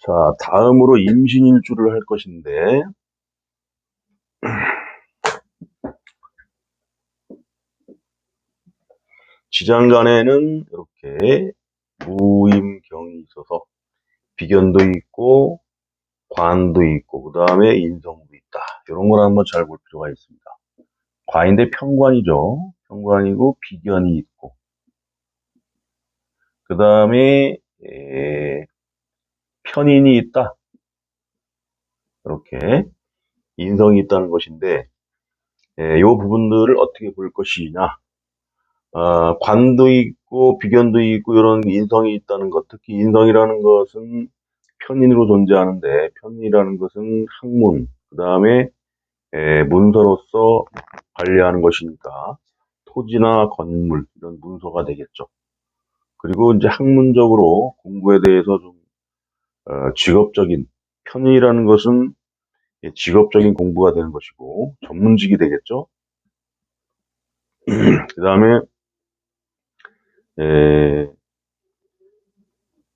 자, 다음으로 임신일주를 할 것인데, 지장간에는 이렇게 무임경이 있어서 비견도 있고 관도 있고 그 다음에 인성도 있다. 이런 걸 한번 잘 볼 필요가 있습니다. 관인데 편관이죠. 편관이고 비견이 있고 그 다음에 편인이 있다. 이렇게 인성이 있다는 것인데 이 부분들을 어떻게 볼 것이냐. 관도 있고 비견도 있고 이런 인성이 있다는 것, 특히 인성이라는 것은 편인으로 존재하는데 편인이라는 것은 학문, 그 다음에 문서로서 관리하는 것이니까 토지나 건물 이런 문서가 되겠죠. 그리고 이제 학문적으로 공부에 대해서 좀 직업적인 편인이라는 것은 직업적인 공부가 되는 것이고 전문직이 되겠죠. 그 다음에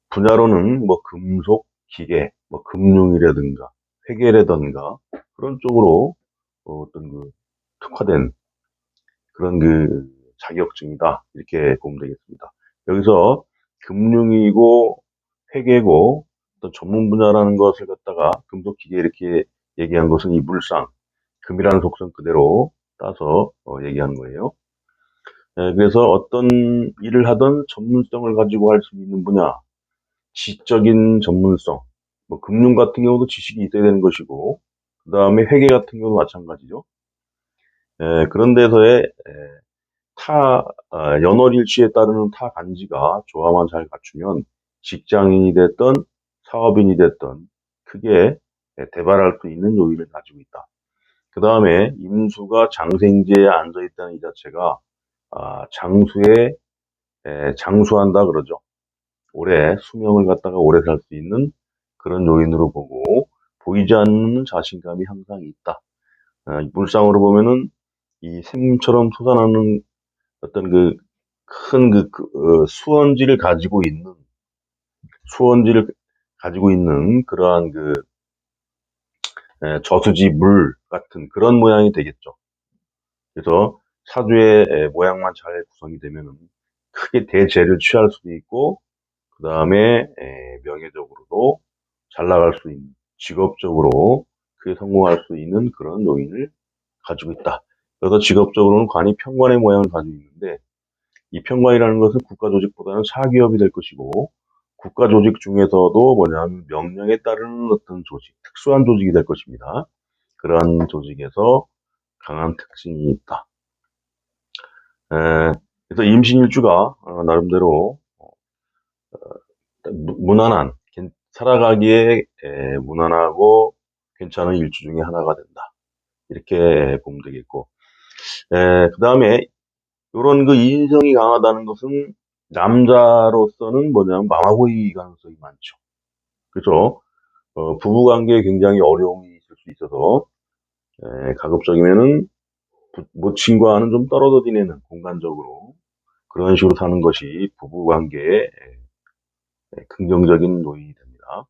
분야로는 뭐 금속, 기계, 뭐 금융이라든가 회계라든가 그런 쪽으로 어떤 그 특화된 그런 그 자격증이다 이렇게 보면 되겠습니다. 여기서 금융이고 회계고 어떤 전문 분야라는 것을 갖다가 금속, 기계 이렇게 얘기한 것은 이 물상, 금이라는 속성 그대로 따서 얘기하는 거예요. 그래서 어떤 일을 하던 전문성을 가지고 할 수 있는 분야, 지적인 전문성, 뭐 금융 같은 경우도 지식이 있어야 되는 것이고, 그 다음에 회계 같은 경우도 마찬가지죠. 그런 데서의 연월일치에 따르는 타 간지가 조화만 잘 갖추면 직장인이 됐던 사업인이 됐던 크게 대발할 수 있는 요인을 가지고 있다. 그 다음에 임수가 장생지에 앉아 있다는 이 자체가 장수에 장수한다 그러죠. 오래 수명을 갖다가 오래 살 수 있는 그런 요인으로 보고 보이지 않는 자신감이 항상 있다. 물상으로 보면은 이 샘처럼 솟아나는 어떤 그 큰 수원지를 가지고 있는 그러한 그 저수지 물 같은 그런 모양이 되겠죠. 그래서 사주의 모양만 잘 구성이 되면은 크게 대재를 취할 수도 있고 그 다음에 명예적으로도 잘 나갈 수 있는 직업적으로 그에 성공할 수 있는 그런 요인을 가지고 있다. 그래서 직업적으로는 관이 편관의 모양을 가지고 있는데 이 편관이라는 것은 국가조직보다는 사기업이 될 것이고 국가조직 중에서도 뭐냐면 명령에 따르는 어떤 조직, 특수한 조직이 될 것입니다. 그러한 조직에서 강한 특징이 있다. 그래서 임신일주가 나름대로 무난한, 살아가기에 무난하고 괜찮은 일주 중에 하나가 된다. 이렇게 보면 되겠고, 그 다음에 이런 그 인성이 강하다는 것은 남자로서는 뭐냐면 마마보이 가능성이 많죠. 그죠? 부부관계에 굉장히 어려움이 있을 수 있어서 가급적이면은 모친과는 좀 떨어져 지내는 공간적으로 그런 식으로 사는 것이 부부관계에 긍정적인 요인이 됩니다.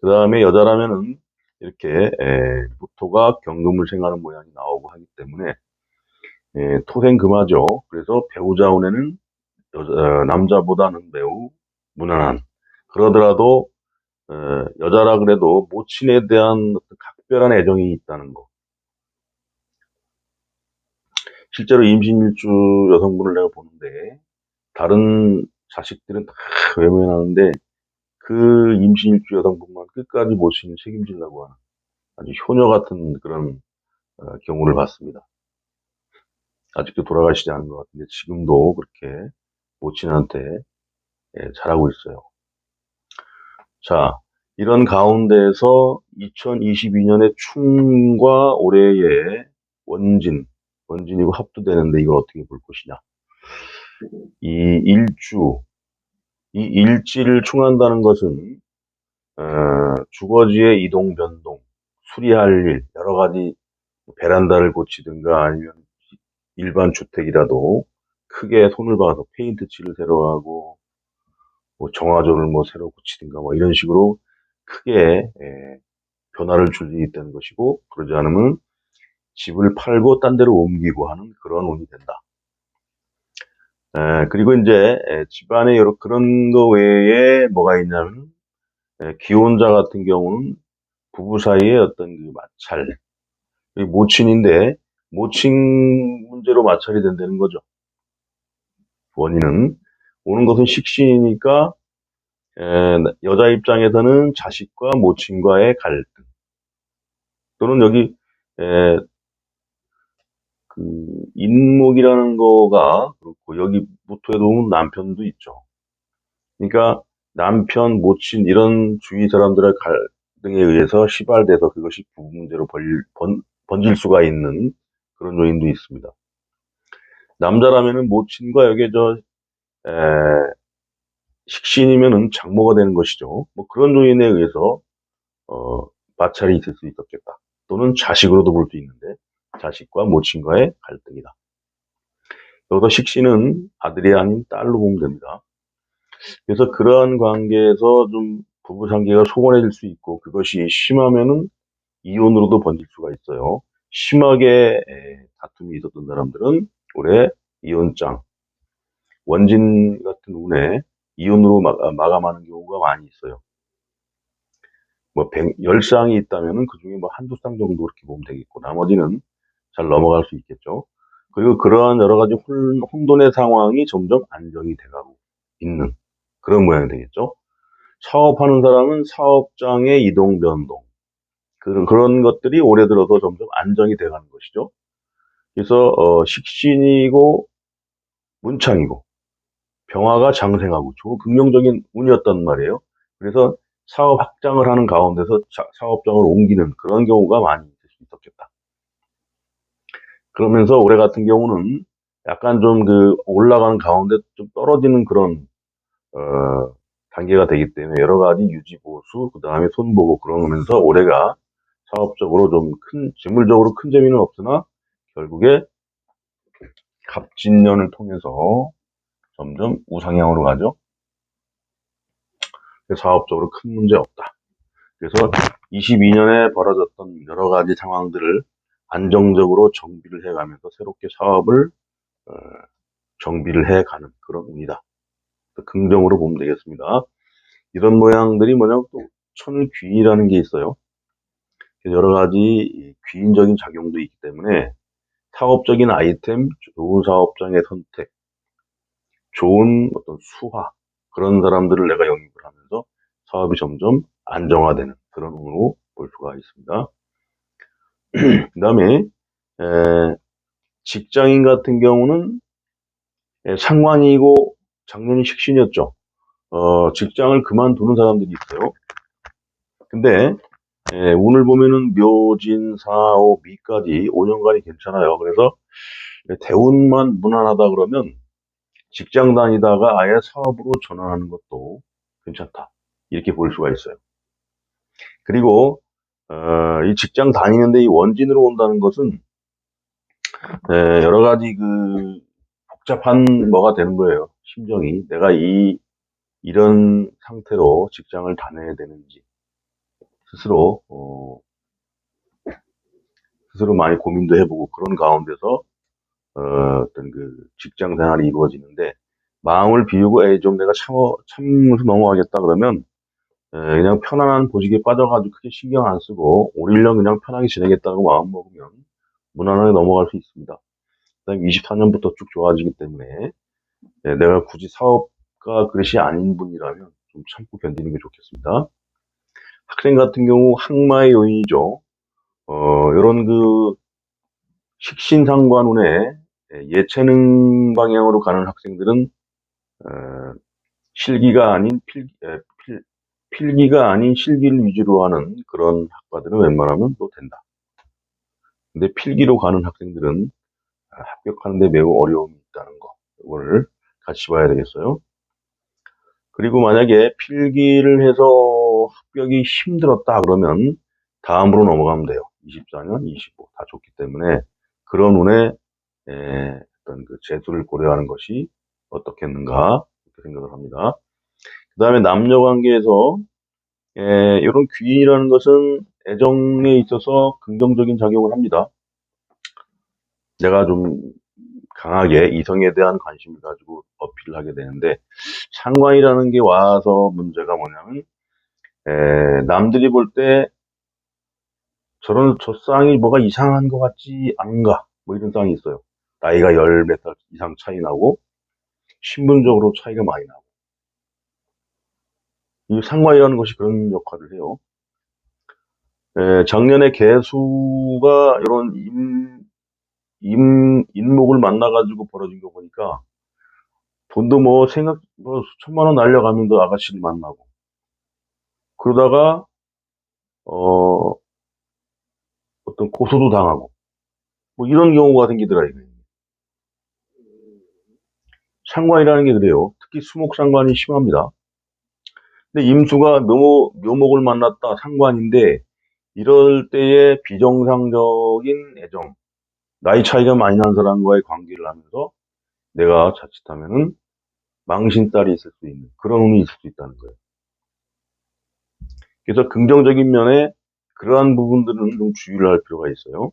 그 다음에 여자라면은 이렇게 토가 경금을 생하는 모양이 나오고 하기 때문에 토생금하죠. 그래서 배우자 운에는 남자보다는 매우 무난한. 그러더라도 여자라 그래도 모친에 대한 어떤 각별한 애정이 있다는 거. 실제로 임신일주 여성분을 내가 보는데 다른 자식들은 다 외면하는데 그 임신일주 여성분만 끝까지 모친을 책임지려고 하는 아주 효녀 같은 그런 경우를 봤습니다. 아직도 돌아가시지 않은 것 같은데 지금도 그렇게 모친한테 잘하고 있어요. 자, 이런 가운데에서 2022년의 충과 올해의 원진이고 합도되는데 이걸 어떻게 볼 것이냐. 이 일지를 충한다는 것은 주거지의 이동 변동, 수리할 일, 여러 가지 베란다를 고치든가 아니면 일반 주택이라도 크게 손을 봐서 페인트 칠을 새로 하고 뭐 정화조를 뭐 새로 고치든가 뭐 이런 식으로 크게 변화를 줄 일이 있다는 것이고, 그러지 않으면 집을 팔고 딴 데로 옮기고 하는 그런 운이 된다. 그리고 이제 집안에 여러 그런 거 외에 뭐가 있냐면, 기혼자 같은 경우는 부부 사이에 어떤 그 마찰, 모친인데 모친 문제로 마찰이 된다는 거죠. 원인은 오는 것은 식신이니까 여자 입장에서는 자식과 모친과의 갈등, 또는 여기 에, 그 인목이라는 거가 그렇고, 여기 무토에 보면 남편도 있죠. 그러니까 남편, 모친 이런 주위 사람들의 갈등에 의해서 시발돼서 그것이 부부 문제로 번질 수가 있는 그런 요인도 있습니다. 남자라면은 모친과 여기에 에, 식신이면은 장모가 되는 것이죠. 뭐 그런 요인에 의해서 마찰이 있을 수 있었겠다. 또는 자식으로도 볼 수 있는데, 자식과 모친과의 갈등이다. 여기서 식신은 아들이 아닌 딸로 보면 됩니다. 그래서 그러한 관계에서 좀 부부 관계가 소원해질 수 있고, 그것이 심하면은 이혼으로도 번질 수가 있어요. 심하게 다툼이 있었던 사람들은 올해 이혼장, 원진 같은 운에 이혼으로 마감하는 경우가 많이 있어요. 뭐 10쌍이 있다면은 그 중에 뭐 한두 쌍 정도 그렇게 보면 되겠고, 나머지는 잘 넘어갈 수 있겠죠. 그리고 그러한 여러 가지 혼돈의 상황이 점점 안정이 돼가고 있는 그런 모양이 되겠죠. 사업하는 사람은 사업장의 이동 변동, 그런 것들이 올해 들어서 점점 안정이 돼가는 것이죠. 그래서 식신이고 문창이고 병화가 장생하고 긍정적인 운이었단 말이에요. 그래서 사업 확장을 하는 가운데서 사업장을 옮기는 그런 경우가 많이 있을 수 있었겠다. 그러면서 올해 같은 경우는 약간 좀 그 올라가는 가운데 좀 떨어지는 그런 단계가 되기 때문에 여러 가지 유지 보수, 그 다음에 손보고 그러면서 올해가 사업적으로 좀 재물적으로 큰 재미는 없으나 결국에 갑진년을 통해서 점점 우상향으로 가죠. 사업적으로 큰 문제 없다. 그래서 22년에 벌어졌던 여러 가지 상황들을 안정적으로 정비를 해가면서 새롭게 사업을 어, 정비를 해가는 그런 운이다. 긍정으로 보면 되겠습니다. 이런 모양들이 뭐냐면 또 천귀라는 게 있어요. 여러 가지 귀인적인 작용도 있기 때문에 사업적인 아이템, 좋은 사업장의 선택, 좋은 어떤 수화, 그런 사람들을 내가 영입을 하면서 사업이 점점 안정화되는 그런 운으로 볼 수가 있습니다. 그 다음에 직장인 같은 경우는 상관이고 작년이 식신이었죠. 직장을 그만두는 사람들이 있어요. 근데 운을 보면은 묘진, 사오, 미까지 5년간이 괜찮아요. 그래서 대운만 무난하다 그러면 직장 다니다가 아예 사업으로 전환하는 것도 괜찮다. 이렇게 볼 수가 있어요. 그리고 이 직장 다니는데 이 원진으로 온다는 것은 여러 가지 그 복잡한 뭐가 되는 거예요. 심정이 내가 이런 상태로 직장을 다녀야 되는지 스스로 스스로 많이 고민도 해보고, 그런 가운데서 어떤 그 직장 생활이 이루어지는데, 마음을 비우고 좀 내가 참으면서 넘어가겠다 그러면 그냥 편안한 보직에 빠져가지고 크게 신경 안 쓰고 올 1년 그냥 편하게 지내겠다고 마음 먹으면 무난하게 넘어갈 수 있습니다. 그다음에 24년부터 쭉 좋아지기 때문에 내가 굳이 사업가 그릇이 아닌 분이라면 좀 참고 견디는 게 좋겠습니다. 학생 같은 경우 항마의 요인이죠. 이런 그 식신상관운에 예체능 방향으로 가는 학생들은 실기가 아닌 필기가 아닌 실기를 위주로 하는 그런 학과들은 웬만하면 또 된다. 근데 필기로 가는 학생들은 합격하는데 매우 어려움이 있다는 거, 이걸 같이 봐야 되겠어요. 그리고 만약에 필기를 해서 합격이 힘들었다 그러면 다음으로 넘어가면 돼요. 24년, 25 다 좋기 때문에 그런 운에 어떤 그 재수를 고려하는 것이 어떻겠는가, 이렇게 생각을 합니다. 그 다음에 남녀 관계에서 이런 귀인이라는 것은 애정에 있어서 긍정적인 작용을 합니다. 내가 좀 강하게 이성에 대한 관심을 가지고 어필을 하게 되는데, 상관이라는 게 와서 문제가 뭐냐면, 남들이 볼 때 저 쌍이 뭐가 이상한 것 같지 않은가, 뭐 이런 쌍이 있어요. 나이가 열 몇 살 이상 차이 나고, 신분적으로 차이가 많이 나고. 이 상관이라는 것이 그런 역할을 해요. 작년에 개수가 이런 인목을 만나가지고 벌어진 거 보니까, 돈도 뭐 수천만 원 날려가면서 아가씨를 만나고, 그러다가, 어, 어떤 고소도 당하고, 뭐 이런 경우가 생기더라고요. 상관이라는 게 그래요. 특히 수목상관이 심합니다. 근데 임수가 묘목을 만났다, 상관인데, 이럴 때에 비정상적인 애정, 나이 차이가 많이 나는 사람과의 관계를 하면서 내가 자칫하면은 망신딸이 있을 수 있는 그런 운이 있을 수 있다는 거예요. 그래서 긍정적인 면에 그러한 부분들은 좀 주의를 할 필요가 있어요.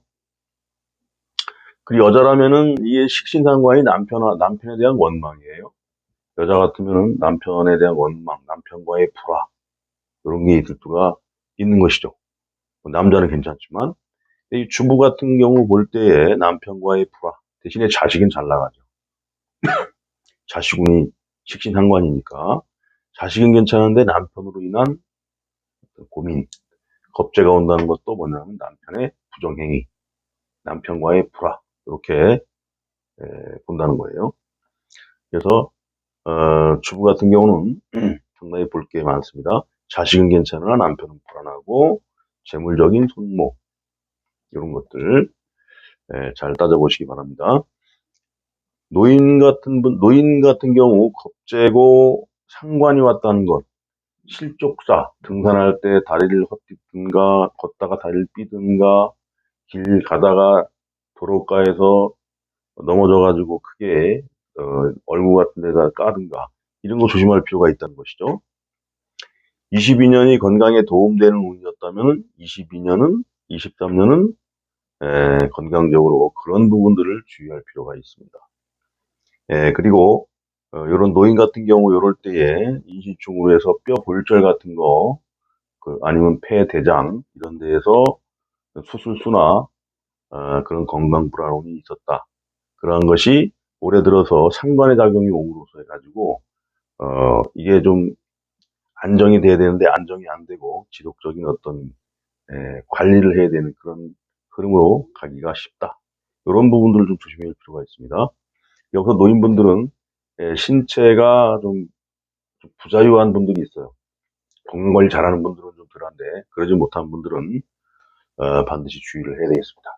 그리고 여자라면은 이게 식신상관이 남편에 대한 원망이에요. 여자 같으면은 남편에 대한 원망, 남편과의 불화, 이런 게 있을 수가 있는 것이죠. 남자는 괜찮지만, 이 주부 같은 경우 볼 때에 남편과의 불화, 대신에 자식은 잘 나가죠. 자식운이 식신상관이니까. 자식은 괜찮은데 남편으로 인한 고민, 겁재가 온다는 것도 뭐냐면 남편의 부정행위, 남편과의 불화, 이렇게 본다는 거예요. 그래서 주부 같은 경우는 상당히 볼 게 많습니다. 자식은 괜찮으나 남편은 불안하고 재물적인 손목, 이런 것들 잘 따져보시기 바랍니다. 노인 같은 경우 겁재고 상관이 왔다는 것, 실족사, 등산할 때 다리를 헛디든가 걷다가 다리를 삐든가 길 가다가 도로가에서 넘어져가지고 크게 얼굴 같은 데다 까든가, 이런 거 조심할 필요가 있다는 것이죠. 22년이 건강에 도움되는 운이었다면 22년은 23년은 건강적으로 그런 부분들을 주의할 필요가 있습니다. 그리고 이런 노인 같은 경우 이럴 때에 인신충으로 해서 뼈 골절 같은 거, 아니면 폐, 대장 이런 데에서 수술수나 그런 건강 불안이 있었다. 그러한 것이 올해 들어서 상관의 작용이 옴으로써 해가지고 이게 좀 안정이 돼야 되는데 안정이 안 되고 지속적인 어떤 관리를 해야 되는 그런 흐름으로 가기가 쉽다. 이런 부분들을 좀 조심할 필요가 있습니다. 여기서 노인분들은 신체가 좀 부자유한 분들이 있어요. 건강 관리 잘하는 분들은 좀 덜한데, 그러지 못한 분들은 반드시 주의를 해야 되겠습니다.